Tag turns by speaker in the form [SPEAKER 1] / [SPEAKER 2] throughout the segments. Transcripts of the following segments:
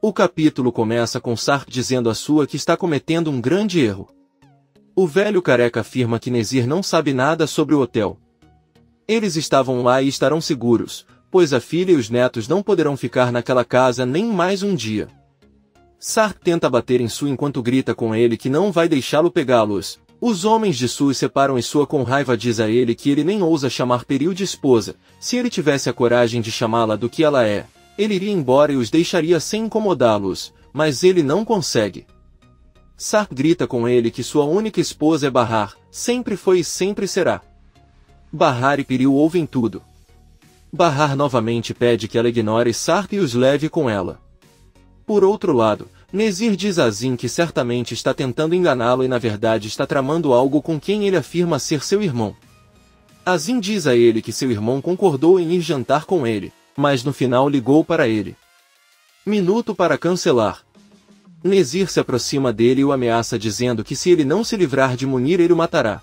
[SPEAKER 1] O capítulo começa com Sarp dizendo a sua que está cometendo um grande erro. O velho careca afirma que Nezir não sabe nada sobre o hotel. Eles estavam lá e estarão seguros, pois a filha e os netos não poderão ficar naquela casa nem mais um dia. Sarp tenta bater em Sue enquanto grita com ele que não vai deixá-lo pegá-los. Os homens de Sue separam e Sue com raiva diz a ele que ele nem ousa chamar Peril de esposa. Se ele tivesse a coragem de chamá-la do que ela é, ele iria embora e os deixaria sem incomodá-los, mas ele não consegue. Sarp grita com ele que sua única esposa é Bahar, sempre foi e sempre será. Bahar e Peril ouvem tudo. Bahar novamente pede que ela ignore Sarp e os leve com ela. Por outro lado, Nezir diz a Azim que certamente está tentando enganá-lo e na verdade está tramando algo com quem ele afirma ser seu irmão. Azim diz a ele que seu irmão concordou em ir jantar com ele, mas no final ligou para ele. Minuto para cancelar. Nezir se aproxima dele e o ameaça dizendo que se ele não se livrar de Munir ele o matará.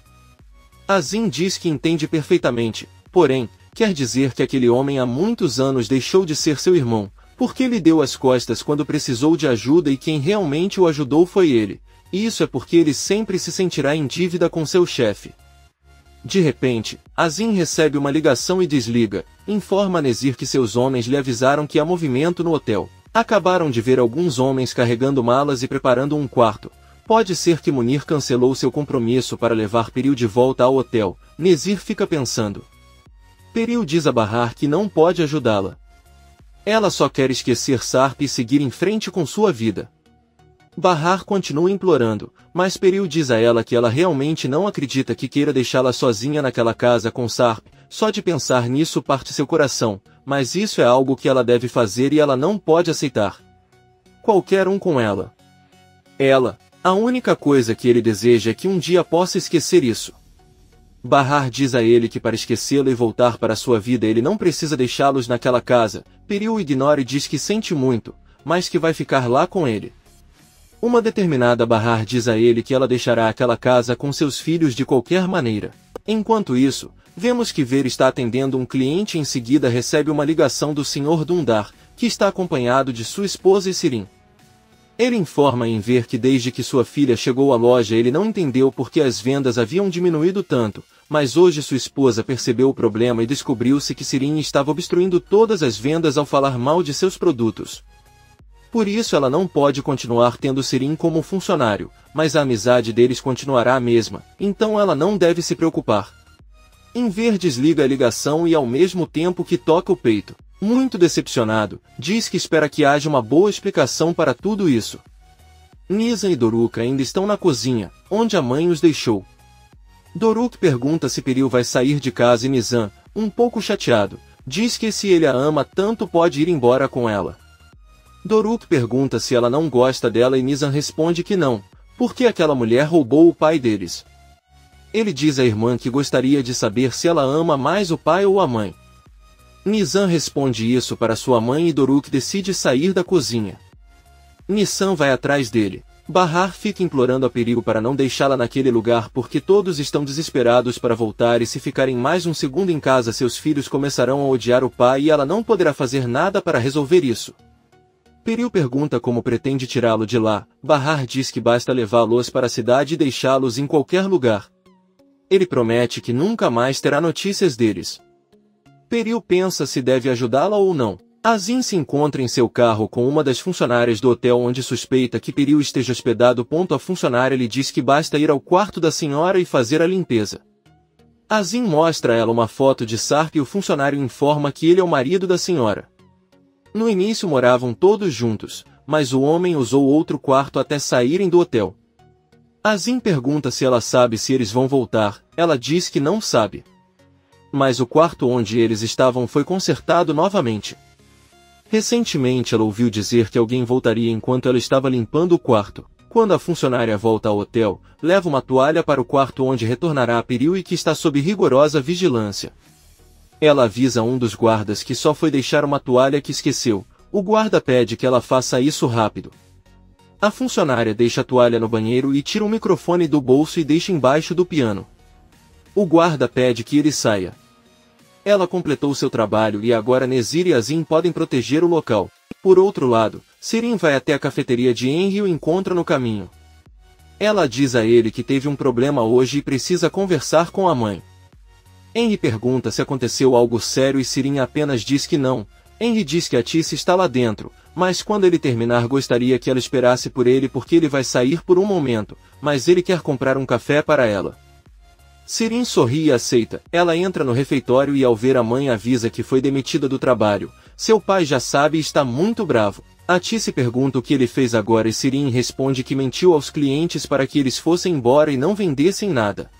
[SPEAKER 1] Azim diz que entende perfeitamente, porém, quer dizer que aquele homem há muitos anos deixou de ser seu irmão, porque lhe deu as costas quando precisou de ajuda e quem realmente o ajudou foi ele. Isso é porque ele sempre se sentirá em dívida com seu chefe. De repente, Azim recebe uma ligação e desliga, informa a Nezir que seus homens lhe avisaram que há movimento no hotel. Acabaram de ver alguns homens carregando malas e preparando um quarto. Pode ser que Munir cancelou seu compromisso para levar Peril de volta ao hotel. Nezir fica pensando. Peril diz a Bahar que não pode ajudá-la. Ela só quer esquecer Sarp e seguir em frente com sua vida. Bahar continua implorando, mas Peril diz a ela que ela realmente não acredita que queira deixá-la sozinha naquela casa com Sarp. Só de pensar nisso parte seu coração, mas isso é algo que ela deve fazer e ela não pode aceitar. Qualquer um com ela. Ela, a única coisa que ele deseja é que um dia possa esquecer isso. Bahar diz a ele que para esquecê-lo e voltar para sua vida ele não precisa deixá-los naquela casa. Peril ignora e diz que sente muito, mas que vai ficar lá com ele. Uma determinada Bahar diz a ele que ela deixará aquela casa com seus filhos de qualquer maneira. Enquanto isso, vemos que Ver está atendendo um cliente e em seguida recebe uma ligação do Sr. Dundar, que está acompanhado de sua esposa e Sirin. Ele informa em Ver que desde que sua filha chegou à loja ele não entendeu por que as vendas haviam diminuído tanto, mas hoje sua esposa percebeu o problema e descobriu-se que Sirin estava obstruindo todas as vendas ao falar mal de seus produtos. Por isso ela não pode continuar tendo Sirin como funcionário, mas a amizade deles continuará a mesma, então ela não deve se preocupar. Ver desliga a ligação e ao mesmo tempo que toca o peito. Muito decepcionado, diz que espera que haja uma boa explicação para tudo isso. Nizam e Doruk ainda estão na cozinha, onde a mãe os deixou. Doruk pergunta se Peril vai sair de casa e Nizam, um pouco chateado, diz que se ele a ama tanto pode ir embora com ela. Doruk pergunta se ela não gosta dela e Nizam responde que não, porque aquela mulher roubou o pai deles. Ele diz à irmã que gostaria de saber se ela ama mais o pai ou a mãe. Nizam responde isso para sua mãe e Doruk decide sair da cozinha. Nizam vai atrás dele. Bahar fica implorando a Peril para não deixá-la naquele lugar porque todos estão desesperados para voltar e se ficarem mais um segundo em casa seus filhos começarão a odiar o pai e ela não poderá fazer nada para resolver isso. Peril pergunta como pretende tirá-lo de lá. Bahar diz que basta levá-los para a cidade e deixá-los em qualquer lugar. Ele promete que nunca mais terá notícias deles. Peril pensa se deve ajudá-la ou não. Azim se encontra em seu carro com uma das funcionárias do hotel onde suspeita que Peril esteja hospedado. A funcionária lhe diz que basta ir ao quarto da senhora e fazer a limpeza. Azim mostra a ela uma foto de Sarp e o funcionário informa que ele é o marido da senhora. No início moravam todos juntos, mas o homem usou outro quarto até saírem do hotel. Azim pergunta se ela sabe se eles vão voltar, ela diz que não sabe. Mas o quarto onde eles estavam foi consertado novamente. Recentemente ela ouviu dizer que alguém voltaria enquanto ela estava limpando o quarto. Quando a funcionária volta ao hotel, leva uma toalha para o quarto onde retornará a Peril e que está sob rigorosa vigilância. Ela avisa um dos guardas que só foi deixar uma toalha que esqueceu. O guarda pede que ela faça isso rápido. A funcionária deixa a toalha no banheiro e tira um microfone do bolso e deixa embaixo do piano. O guarda pede que ele saia. Ela completou seu trabalho e agora Nezir e Azim podem proteger o local. Por outro lado, Sirin vai até a cafeteria de Henry e o encontra no caminho. Ela diz a ele que teve um problema hoje e precisa conversar com a mãe. Henry pergunta se aconteceu algo sério e Sirin apenas diz que não. Henry diz que a Tice está lá dentro, mas quando ele terminar gostaria que ela esperasse por ele porque ele vai sair por um momento, mas ele quer comprar um café para ela. Sirin sorri e aceita. Ela entra no refeitório e ao ver a mãe avisa que foi demitida do trabalho. Seu pai já sabe e está muito bravo. A Tice pergunta o que ele fez agora e Sirin responde que mentiu aos clientes para que eles fossem embora e não vendessem nada.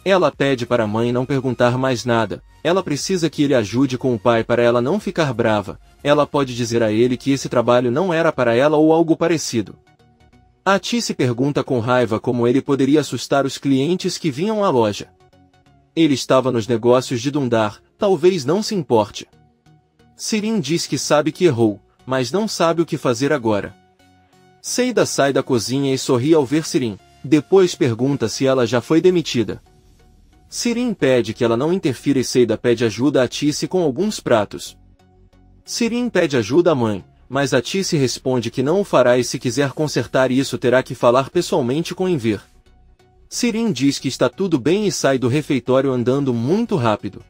[SPEAKER 1] Ela pede para a mãe não perguntar mais nada. Ela precisa que ele ajude com o pai para ela não ficar brava. Ela pode dizer a ele que esse trabalho não era para ela ou algo parecido. A Tice pergunta com raiva como ele poderia assustar os clientes que vinham à loja. Ele estava nos negócios de Dundar, talvez não se importe. Sirin diz que sabe que errou, mas não sabe o que fazer agora. Seida sai da cozinha e sorri ao ver Sirin. Depois pergunta se ela já foi demitida. Sirin pede que ela não interfira e Seida pede ajuda a Tice com alguns pratos. Sirin pede ajuda à mãe, mas a Tice responde que não o fará e se quiser consertar isso terá que falar pessoalmente com Enver. Sirin diz que está tudo bem e sai do refeitório andando muito rápido.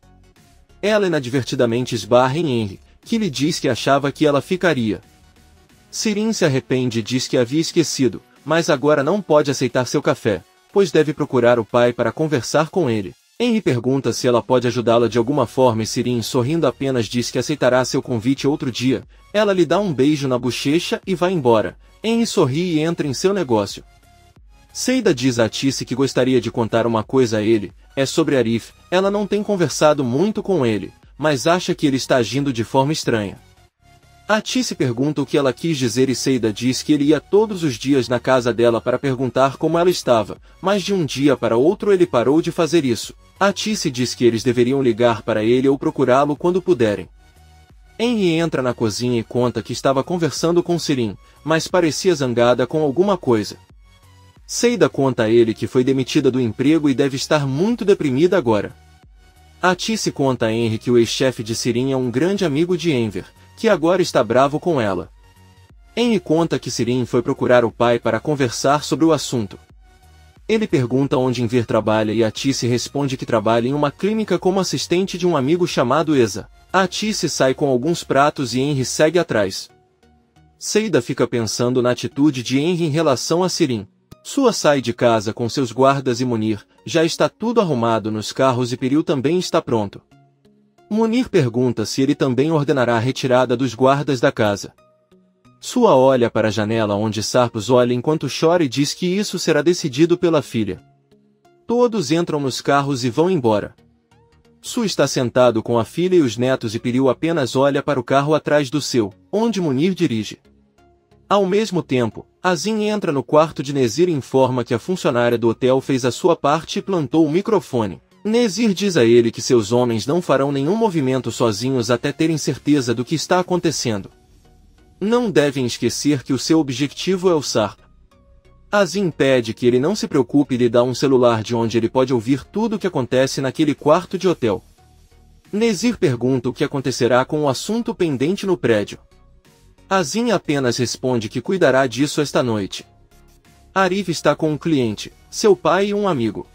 [SPEAKER 1] Ela inadvertidamente esbarra em Henry, que lhe diz que achava que ela ficaria. Sirin se arrepende e diz que havia esquecido, mas agora não pode aceitar seu café, pois deve procurar o pai para conversar com ele. Henry pergunta se ela pode ajudá-la de alguma forma e Sirin sorrindo apenas diz que aceitará seu convite outro dia. Ela lhe dá um beijo na bochecha e vai embora. Henry sorri e entra em seu negócio. Seida diz a Tice que gostaria de contar uma coisa a ele, é sobre Arif. Ela não tem conversado muito com ele, mas acha que ele está agindo de forma estranha. A Tice pergunta o que ela quis dizer e Seida diz que ele ia todos os dias na casa dela para perguntar como ela estava, mas de um dia para outro ele parou de fazer isso. A Tice diz que eles deveriam ligar para ele ou procurá-lo quando puderem. Henry entra na cozinha e conta que estava conversando com Sirin, mas parecia zangada com alguma coisa. Seida conta a ele que foi demitida do emprego e deve estar muito deprimida agora. A Tice conta a Henry que o ex-chefe de Sirin é um grande amigo de Enver, que agora está bravo com ela. Henry conta que Sirin foi procurar o pai para conversar sobre o assunto. Ele pergunta onde Enver trabalha e a Tice responde que trabalha em uma clínica como assistente de um amigo chamado Eza. A Tice sai com alguns pratos e Henry segue atrás. Seida fica pensando na atitude de Henry em relação a Sirin. Sua sai de casa com seus guardas e Munir, já está tudo arrumado nos carros e Peril também está pronto. Munir pergunta se ele também ordenará a retirada dos guardas da casa. Sua olha para a janela onde Sarpus olha enquanto chora e diz que isso será decidido pela filha. Todos entram nos carros e vão embora. Su está sentado com a filha e os netos e Peril apenas olha para o carro atrás do seu, onde Munir dirige. Ao mesmo tempo, Azin entra no quarto de Nezir e informa que a funcionária do hotel fez a sua parte e plantou o microfone. Nezir diz a ele que seus homens não farão nenhum movimento sozinhos até terem certeza do que está acontecendo. Não devem esquecer que o seu objetivo é o Sarp. Azin pede que ele não se preocupe e lhe dá um celular de onde ele pode ouvir tudo o que acontece naquele quarto de hotel. Nezir pergunta o que acontecerá com o assunto pendente no prédio. Azin apenas responde que cuidará disso esta noite. Arif está com um cliente, seu pai e um amigo.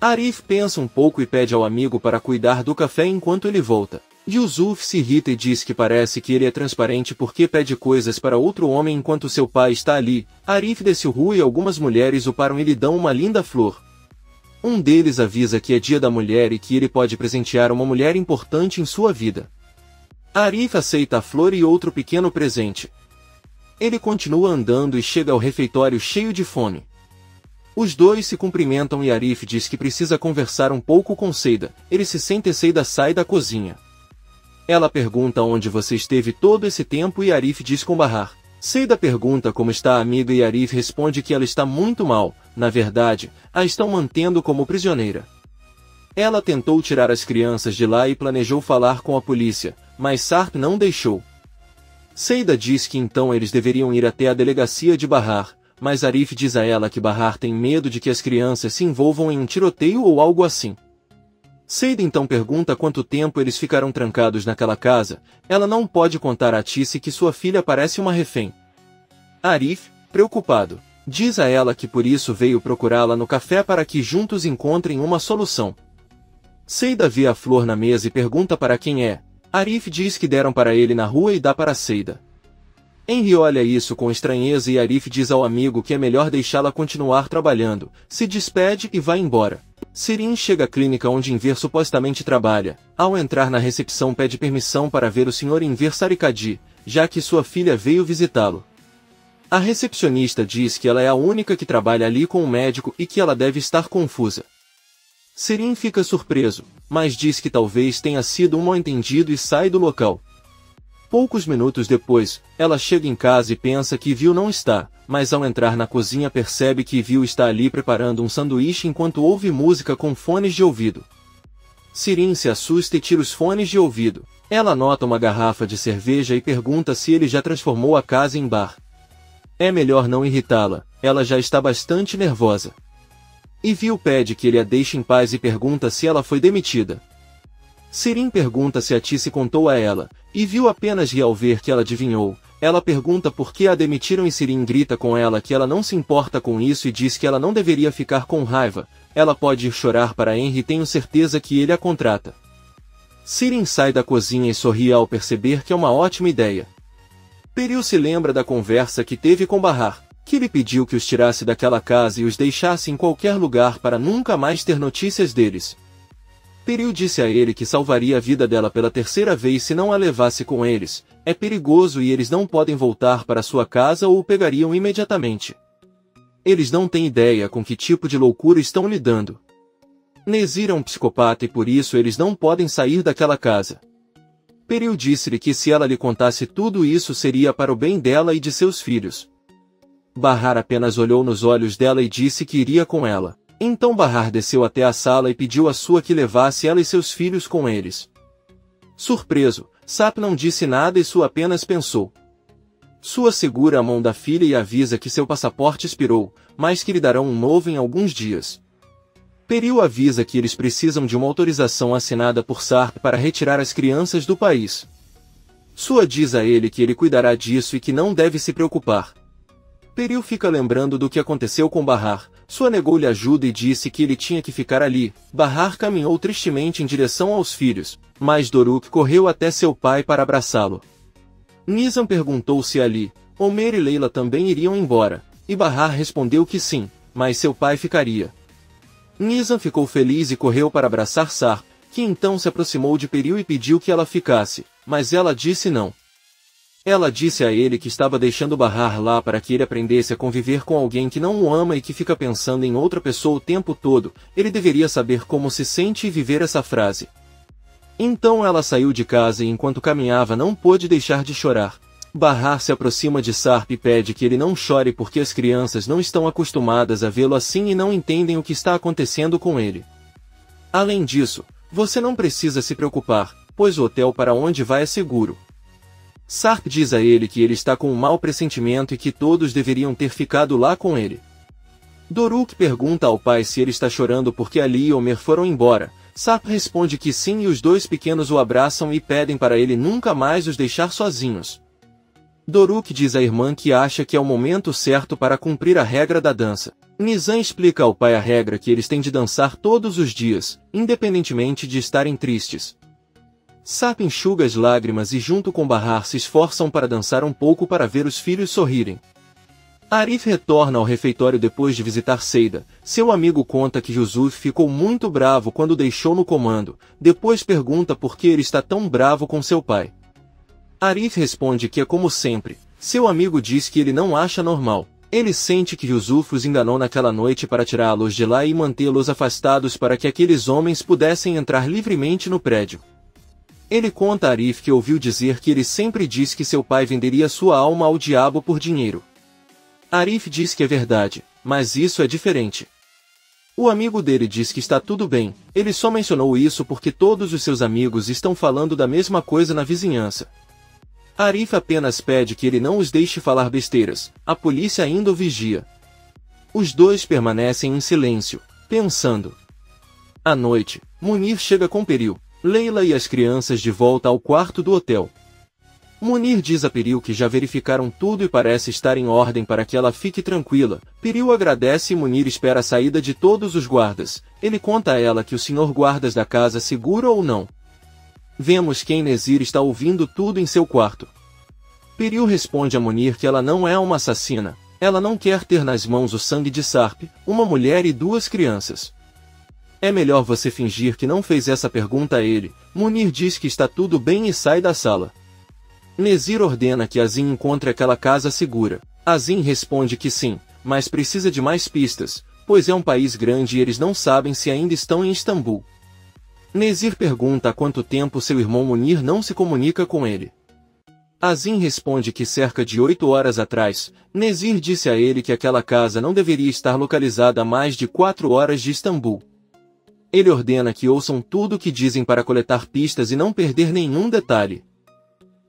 [SPEAKER 1] Arif pensa um pouco e pede ao amigo para cuidar do café enquanto ele volta. Yusuf se irrita e diz que parece que ele é transparente porque pede coisas para outro homem enquanto seu pai está ali. Arif desce o rua e algumas mulheres o param e lhe dão uma linda flor. Um deles avisa que é dia da mulher e que ele pode presentear uma mulher importante em sua vida. Arif aceita a flor e outro pequeno presente. Ele continua andando e chega ao refeitório cheio de fome. Os dois se cumprimentam e Arif diz que precisa conversar um pouco com Seida. Ele se sente e Seida sai da cozinha. Ela pergunta onde você esteve todo esse tempo e Arif diz com barrar. Seida pergunta como está a amiga e Arif responde que ela está muito mal. Na verdade, a estão mantendo como prisioneira. Ela tentou tirar as crianças de lá e planejou falar com a polícia, mas Sarp não deixou. Seida diz que então eles deveriam ir até a delegacia de Bahar, mas Arif diz a ela que Bahar tem medo de que as crianças se envolvam em um tiroteio ou algo assim. Seida então pergunta quanto tempo eles ficarão trancados naquela casa. Ela não pode contar a Tisse que sua filha parece uma refém. Arif, preocupado, diz a ela que por isso veio procurá-la no café para que juntos encontrem uma solução. Seida vê a flor na mesa e pergunta para quem é. Arif diz que deram para ele na rua e dá para Seida. Henry olha isso com estranheza e Arif diz ao amigo que é melhor deixá-la continuar trabalhando, se despede e vai embora. Sirin chega à clínica onde Enver supostamente trabalha. Ao entrar na recepção pede permissão para ver o Sr. Enver Sarikadi, já que sua filha veio visitá-lo. A recepcionista diz que ela é a única que trabalha ali com o médico e que ela deve estar confusa. Sirin fica surpreso, mas diz que talvez tenha sido um mal-entendido e sai do local. Poucos minutos depois, ela chega em casa e pensa que Viu não está, mas ao entrar na cozinha percebe que Viu está ali preparando um sanduíche enquanto ouve música com fones de ouvido. Sirin se assusta e tira os fones de ouvido. Ela nota uma garrafa de cerveja e pergunta se ele já transformou a casa em bar. É melhor não irritá-la, ela já está bastante nervosa. E Viu pede que ele a deixe em paz e pergunta se ela foi demitida. Sirin pergunta se a Tisse contou a ela, e Viu apenas ri ao ver que ela adivinhou. Ela pergunta por que a demitiram e Sirin grita com ela que ela não se importa com isso e diz que ela não deveria ficar com raiva. Ela pode ir chorar para Henry e tenho certeza que ele a contrata. Sirin sai da cozinha e sorri ao perceber que é uma ótima ideia. Peril se lembra da conversa que teve com Bahar, que lhe pediu que os tirasse daquela casa e os deixasse em qualquer lugar para nunca mais ter notícias deles. Peril disse a ele que salvaria a vida dela pela terceira vez se não a levasse com eles. É perigoso e eles não podem voltar para sua casa ou o pegariam imediatamente. Eles não têm ideia com que tipo de loucura estão lidando. Nezir é um psicopata e por isso eles não podem sair daquela casa. Peril disse-lhe que se ela lhe contasse tudo isso seria para o bem dela e de seus filhos. Bahar apenas olhou nos olhos dela e disse que iria com ela. Então Bahar desceu até a sala e pediu a sua que levasse ela e seus filhos com eles. Surpreso, Sap não disse nada e Su apenas pensou. Sua segura a mão da filha e avisa que seu passaporte expirou, mas que lhe darão um novo em alguns dias. Peril avisa que eles precisam de uma autorização assinada por Sarp para retirar as crianças do país. Sua diz a ele que ele cuidará disso e que não deve se preocupar. Peril fica lembrando do que aconteceu com Bahar. Sua negou-lhe ajuda e disse que ele tinha que ficar ali. Bahar caminhou tristemente em direção aos filhos, mas Doruk correu até seu pai para abraçá-lo. Nizam perguntou se Ali, Omer e Leila também iriam embora, e Bahar respondeu que sim, mas seu pai ficaria. Nizam ficou feliz e correu para abraçar Sarp, que então se aproximou de Peril e pediu que ela ficasse, mas ela disse não. Ela disse a ele que estava deixando Bahar lá para que ele aprendesse a conviver com alguém que não o ama e que fica pensando em outra pessoa o tempo todo. Ele deveria saber como se sente e viver essa frase. Então ela saiu de casa e enquanto caminhava não pôde deixar de chorar. Bahar se aproxima de Sarp e pede que ele não chore porque as crianças não estão acostumadas a vê-lo assim e não entendem o que está acontecendo com ele. Além disso, você não precisa se preocupar, pois o hotel para onde vai é seguro. Sarp diz a ele que ele está com um mau pressentimento e que todos deveriam ter ficado lá com ele. Doruk pergunta ao pai se ele está chorando porque Ali e Omer foram embora. Sarp responde que sim e os dois pequenos o abraçam e pedem para ele nunca mais os deixar sozinhos. Doruk diz à irmã que acha que é o momento certo para cumprir a regra da dança. Nizam explica ao pai a regra que eles têm de dançar todos os dias, independentemente de estarem tristes. Sarp enxuga as lágrimas e junto com Bahar se esforçam para dançar um pouco para ver os filhos sorrirem. Arif retorna ao refeitório depois de visitar Seida. Seu amigo conta que Yusuf ficou muito bravo quando o deixou no comando, depois pergunta por que ele está tão bravo com seu pai. Arif responde que é como sempre. Seu amigo diz que ele não acha normal. Ele sente que Yusuf os enganou naquela noite para tirá-los de lá e mantê-los afastados para que aqueles homens pudessem entrar livremente no prédio. Ele conta a Arif que ouviu dizer que ele sempre diz que seu pai venderia sua alma ao diabo por dinheiro. Arif diz que é verdade, mas isso é diferente. O amigo dele diz que está tudo bem, ele só mencionou isso porque todos os seus amigos estão falando da mesma coisa na vizinhança. Arif apenas pede que ele não os deixe falar besteiras, a polícia ainda o vigia. Os dois permanecem em silêncio, pensando. À noite, Munir chega com Peril, Leila e as crianças de volta ao quarto do hotel. Munir diz a Peril que já verificaram tudo e parece estar em ordem para que ela fique tranquila. Peril agradece e Munir espera a saída de todos os guardas. Ele conta a ela que o senhor guardas da casa segura ou não. Vemos que Nesir está ouvindo tudo em seu quarto. Peril responde a Munir que ela não é uma assassina. Ela não quer ter nas mãos o sangue de Sarp, uma mulher e 2 crianças. É melhor você fingir que não fez essa pergunta a ele. Munir diz que está tudo bem e sai da sala. Nesir ordena que Azim encontre aquela casa segura. Azim responde que sim, mas precisa de mais pistas, pois é um país grande e eles não sabem se ainda estão em Istambul. Nesir pergunta há quanto tempo seu irmão Munir não se comunica com ele. Azim responde que cerca de 8 horas atrás, Nesir disse a ele que aquela casa não deveria estar localizada a mais de 4 horas de Istambul. Ele ordena que ouçam tudo o que dizem para coletar pistas e não perder nenhum detalhe.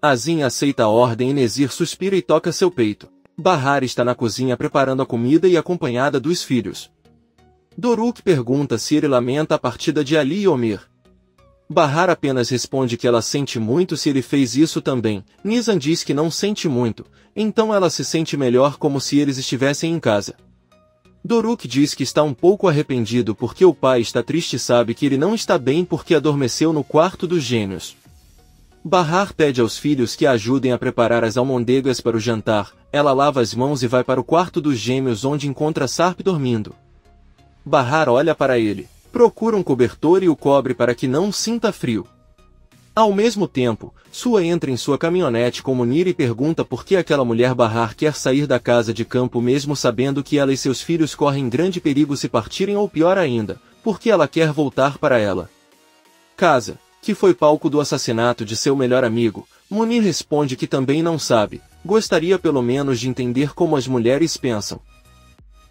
[SPEAKER 1] Azim aceita a ordem e Nesir suspira e toca seu peito. Bahar está na cozinha preparando a comida e acompanhada dos filhos. Doruk pergunta se ele lamenta a partida de Ali e Omer. Bahar apenas responde que ela sente muito se ele fez isso também. Nizam diz que não sente muito, então ela se sente melhor como se eles estivessem em casa. Doruk diz que está um pouco arrependido porque o pai está triste e sabe que ele não está bem porque adormeceu no quarto dos gêmeos. Bahar pede aos filhos que a ajudem a preparar as almôndegas para o jantar. Ela lava as mãos e vai para o quarto dos gêmeos onde encontra Sarp dormindo. Bahar olha para ele, procura um cobertor e o cobre para que não sinta frio. Ao mesmo tempo, Sua entra em sua caminhonete com Munir e pergunta por que aquela mulher Bahar quer sair da casa de campo mesmo sabendo que ela e seus filhos correm grande perigo se partirem ou pior ainda, por que ela quer voltar para ela. Casa, que foi palco do assassinato de seu melhor amigo, Munir responde que também não sabe, gostaria pelo menos de entender como as mulheres pensam.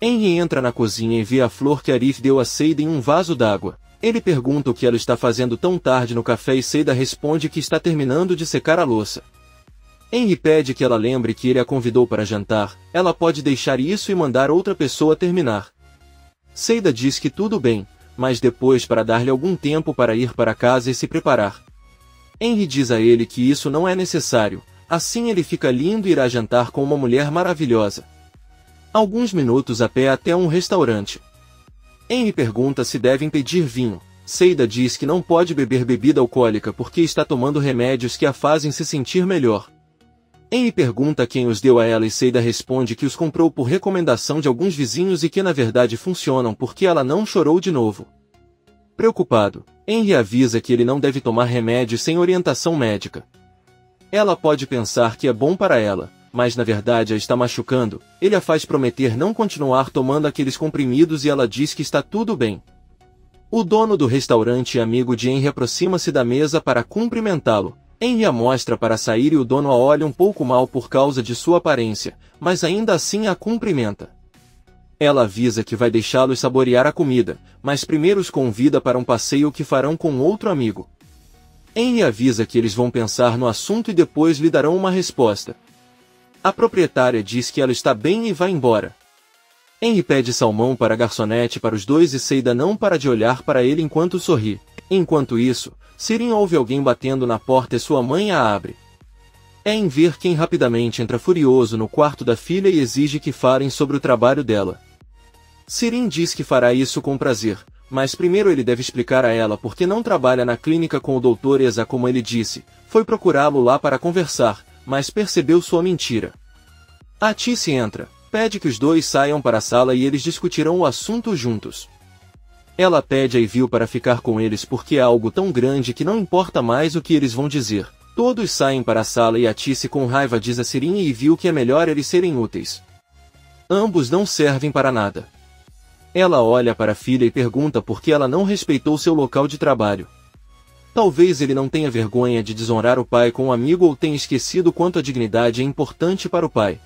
[SPEAKER 1] Henry entra na cozinha e vê a flor que Arif deu a Seida em um vaso d'água. Ele pergunta o que ela está fazendo tão tarde no café e Seida responde que está terminando de secar a louça. Henry pede que ela lembre que ele a convidou para jantar, ela pode deixar isso e mandar outra pessoa terminar. Seida diz que tudo bem, mas depois para dar-lhe algum tempo para ir para casa e se preparar. Henry diz a ele que isso não é necessário, assim ele fica lindo e irá jantar com uma mulher maravilhosa. Alguns minutos a pé até um restaurante. Henry pergunta se devem pedir vinho. Seida diz que não pode beber bebida alcoólica porque está tomando remédios que a fazem se sentir melhor. Henry pergunta quem os deu a ela e Seida responde que os comprou por recomendação de alguns vizinhos e que na verdade funcionam porque ela não chorou de novo. Preocupado, Henry avisa que ele não deve tomar remédios sem orientação médica. Ela pode pensar que é bom para ela, mas na verdade a está machucando. Ele a faz prometer não continuar tomando aqueles comprimidos e ela diz que está tudo bem. O dono do restaurante e amigo de Henry aproxima-se da mesa para cumprimentá-lo. Henry a mostra para sair e o dono a olha um pouco mal por causa de sua aparência, mas ainda assim a cumprimenta. Ela avisa que vai deixá-los saborear a comida, mas primeiro os convida para um passeio que farão com outro amigo. Henry avisa que eles vão pensar no assunto e depois lhe darão uma resposta. A proprietária diz que ela está bem e vai embora. Henry pede salmão para a garçonete para os dois e Seida não para de olhar para ele enquanto sorri. Enquanto isso, Sirin ouve alguém batendo na porta e sua mãe a abre. É em ver quem rapidamente entra furioso no quarto da filha e exige que falem sobre o trabalho dela. Sirin diz que fará isso com prazer, mas primeiro ele deve explicar a ela por que não trabalha na clínica com o Dr. Eza como ele disse, foi procurá-lo lá para conversar, mas percebeu sua mentira. A Tice entra, pede que os dois saiam para a sala e eles discutirão o assunto juntos. Ela pede a Evil para ficar com eles porque é algo tão grande que não importa mais o que eles vão dizer. Todos saem para a sala e a Tice com raiva diz a Sirin e Evil que é melhor eles serem úteis. Ambos não servem para nada. Ela olha para a filha e pergunta por que ela não respeitou seu local de trabalho. Talvez ele não tenha vergonha de desonrar o pai com um amigo ou tenha esquecido quanto a dignidade é importante para o pai.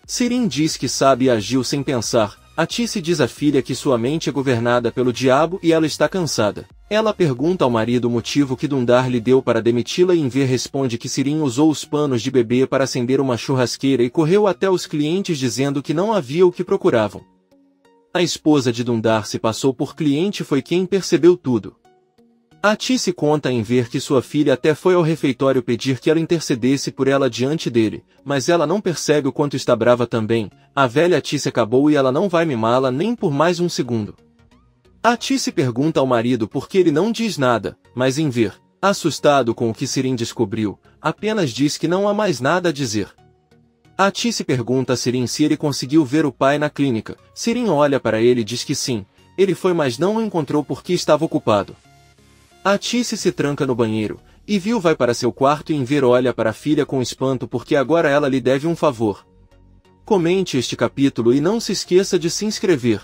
[SPEAKER 1] Sirin diz que sabe e agiu sem pensar. A Tice diz à filha que sua mente é governada pelo diabo e ela está cansada. Ela pergunta ao marido o motivo que Dundar lhe deu para demiti-la e Enver responde que Sirin usou os panos de bebê para acender uma churrasqueira e correu até os clientes dizendo que não havia o que procuravam. A esposa de Dundar se passou por cliente e foi quem percebeu tudo. A Tice conta em ver que sua filha até foi ao refeitório pedir que ela intercedesse por ela diante dele, mas ela não percebe o quanto está brava também. A velha Tice acabou e ela não vai mimá-la nem por mais um segundo. A Tice pergunta ao marido por que ele não diz nada, mas em ver, assustado com o que Sirin descobriu, apenas diz que não há mais nada a dizer. A Tice pergunta a Sirin se ele conseguiu ver o pai na clínica. Sirin olha para ele e diz que sim, ele foi, mas não o encontrou porque estava ocupado. A Tice se tranca no banheiro, e Vil vai para seu quarto e em ver olha para a filha com espanto porque agora ela lhe deve um favor. Comente este capítulo e não se esqueça de se inscrever.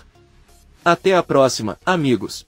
[SPEAKER 1] Até a próxima, amigos!